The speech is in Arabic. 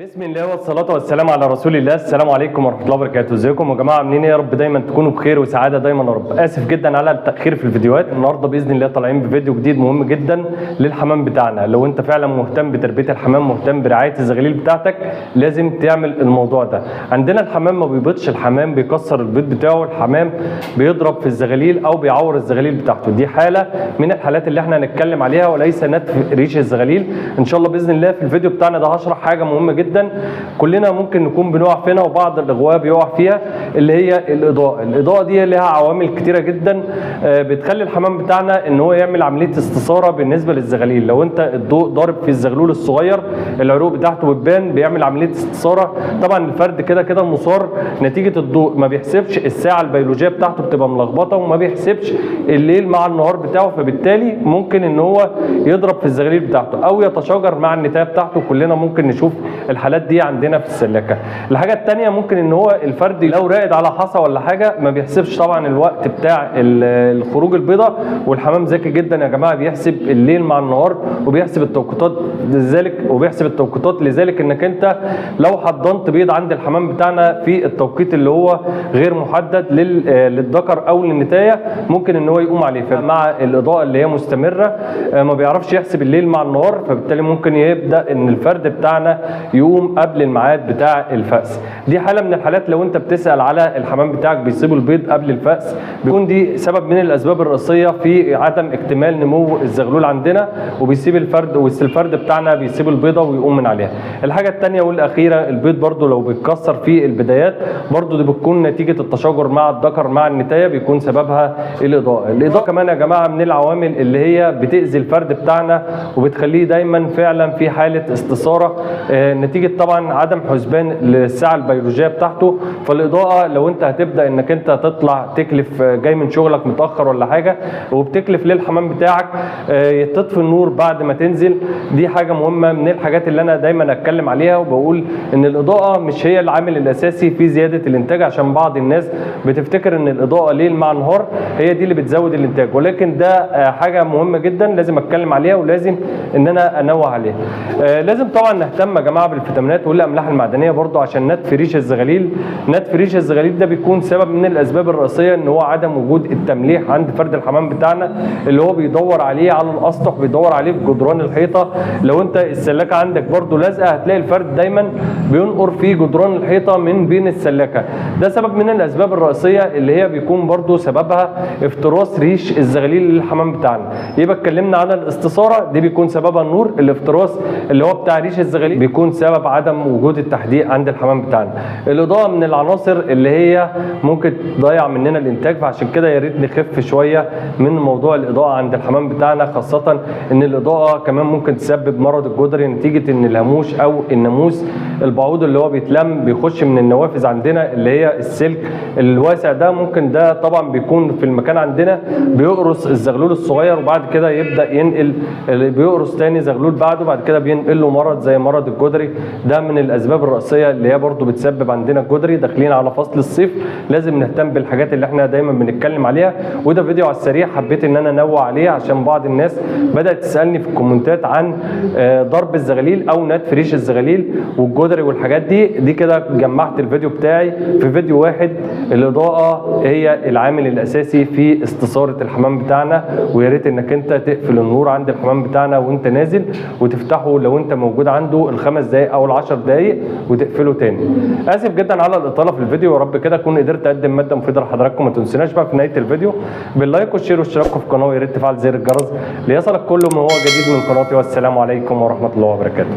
بسم الله والصلاة والسلام على رسول الله. السلام عليكم ورحمة الله وبركاته. ازيكم يا جماعة، عاملين ايه؟ يا رب دايما تكونوا بخير وسعادة دايما يا رب. اسف جدا على التأخير في الفيديوهات. النهارده بإذن الله طالعين بفيديو جديد مهم جدا للحمام بتاعنا. لو انت فعلا مهتم بتربية الحمام، مهتم برعاية الزغاليل بتاعتك، لازم تعمل الموضوع ده. عندنا الحمام ما بيبيضش، الحمام بيكسر البيض بتاعه، الحمام بيضرب في الزغاليل او بيعور الزغاليل بتاعته. دي حالة من الحالات اللي احنا هنتكلم عليها وليس نتف ريش الزغاليل. ان شاء الله بإذن الله في الفيديو بتاعنا ده هشرح حاجة مهمة جدا كلنا ممكن نكون بنقع فينا وبعض الاغواء بيقع فيها، اللي هي الاضاءه. الاضاءه دي لها عوامل كتيره جدا بتخلي الحمام بتاعنا ان هو يعمل عمليه استثاره بالنسبه للزغاليل. لو انت الضوء ضارب في الزغلول الصغير، العروق بتاعته بتبان، بيعمل عمليه استثاره. طبعا الفرد كده مصار نتيجه الضوء، ما بيحسبش الساعه البيولوجيه بتاعته، بتبقى ملخبطه، وما بيحسبش الليل مع النهار بتاعه، فبالتالي ممكن ان هو يضرب في الزغاليل بتاعته او يتشاجر مع النتايه بتاعته. كلنا ممكن نشوف الحالات دي عندنا في السلاكه. الحاجه الثانيه ممكن ان هو الفرد لو راقد على حصى ولا حاجه ما بيحسبش طبعا الوقت بتاع الخروج البيضه. والحمام ذكي جدا يا جماعه، بيحسب الليل مع النهار وبيحسب التوقيتات لذلك انك انت لو حضنت بيض عند الحمام بتاعنا في التوقيت اللي هو غير محدد للذكر او للنتايه، ممكن ان هو يقوم عليه. فمع الاضاءه اللي هي مستمره ما بيعرفش يحسب الليل مع النهار، فبالتالي ممكن يبدا ان الفرد بتاعنا يقوم قبل الميعاد بتاع الفأس. دي حاله من الحالات. لو انت بتسأل على الحمام بتاعك بيسيب البيض قبل الفأس، بيكون دي سبب من الاسباب الرئيسيه في عدم اكتمال نمو الزغلول عندنا، وبيسيب الفرد بتاعنا بيسيب البيضه ويقوم من عليها. الحاجه الثانيه والاخيره، البيض برده لو بيتكسر في البدايات، برده دي بتكون نتيجه التشاجر مع الذكر مع النتايه، بيكون سببها الاضاءه. الاضاءه كمان يا جماعه من العوامل اللي هي بتأذي الفرد بتاعنا وبتخليه دايما فعلا في حاله استثاره نتيجه طبعا عدم حسبان للساعه البيولوجيه بتاعته. فالاضاءه لو انت هتبدا انك انت تطلع تكلف جاي من شغلك متاخر ولا حاجه وبتكلف للحمام بتاعك، تطفي النور بعد ما تنزل. دي حاجه مهمه من الحاجات اللي انا دايما اتكلم عليها، وبقول ان الاضاءه مش هي العامل الاساسي في زياده الانتاج، عشان بعض الناس بتفتكر ان الاضاءه ليل مع نهار هي دي اللي بتزود الانتاج، ولكن ده حاجه مهمه جدا لازم اتكلم عليها ولازم ان انا انوه عليها. لازم طبعا نهتم يا جماعه بالفيتامينات والاملاح المعدنيه برضو عشان نتف ريش الزغاليل. نتف ريش الزغاليل ده بيكون سبب من الاسباب الرئيسيه ان هو عدم وجود التمليح عند فرد الحمام بتاعنا، اللي هو بيدور عليه على الاسطح، بيدور عليه في جدران الحيطه. لو انت السلاكه عندك برضو لازقه، هتلاقي الفرد دايما بينقر في جدران الحيطه من بين السلاكه. ده سبب من الاسباب الرئيسيه اللي هي بيكون برضو سببها افتراس ريش الزغاليل للحمام بتاعنا. يبقى اتكلمنا عن الاستثاره، دي بيكون سببها النور. الافتراس اللي هو بتاع ريش الزغاليل بيكون سبب عدم وجود التحديق عند الحمام بتاعنا. الاضاءه من العناصر اللي هي ممكن تضيع مننا الانتاج، فعشان كده يا ريت نخف شويه من موضوع الاضاءه عند الحمام بتاعنا، خاصه ان الاضاءه كمان ممكن تسبب مرض الجدري نتيجه ان الهاموش او الناموس البعوض اللي هو بيتلم بيخش من النوافذ عندنا اللي هي السلك الواسع ده. ممكن ده طبعا بيكون في المكان عندنا بيقرص الزغلول الصغير، وبعد كده يبدا ينقل بيقرص تاني زغلول بعده، بعد كده بينقل له مرض زي مرض الجدري. ده من الاسباب الرئيسيه اللي هي برضو بتسبب عندنا الجدري. داخلين على فصل الصيف، لازم نهتم بالحاجات اللي احنا دايما بنتكلم عليها. وده فيديو على السريع حبيت ان انا انوه عليه، عشان بعض الناس بدات تسالني في الكومنتات عن ضرب الزغاليل او نتف ريش الزغاليل والجدري والحاجات دي كده جمعت الفيديو بتاعي في فيديو واحد. الاضاءه هي العامل الاساسي في استثاره الحمام بتاعنا، ويا ريت انك انت تقفل النور عند الحمام بتاعنا وانت نازل، وتفتحه لو انت موجود عنده ال5 دقائق او ال10 دقائق وتقفله تاني. اسف جدا على الاطاله في الفيديو، يا رب كده اكون قدرت اقدم ماده مفيده لحضراتكم. ما تنسوناش بقى في نهايه الفيديو باللايك والشير والاشتراك في القناه، ويا ريت تفعل زر الجرس ليصلك كل ما هو جديد من قناتي. والسلام عليكم ورحمه الله وبركاته.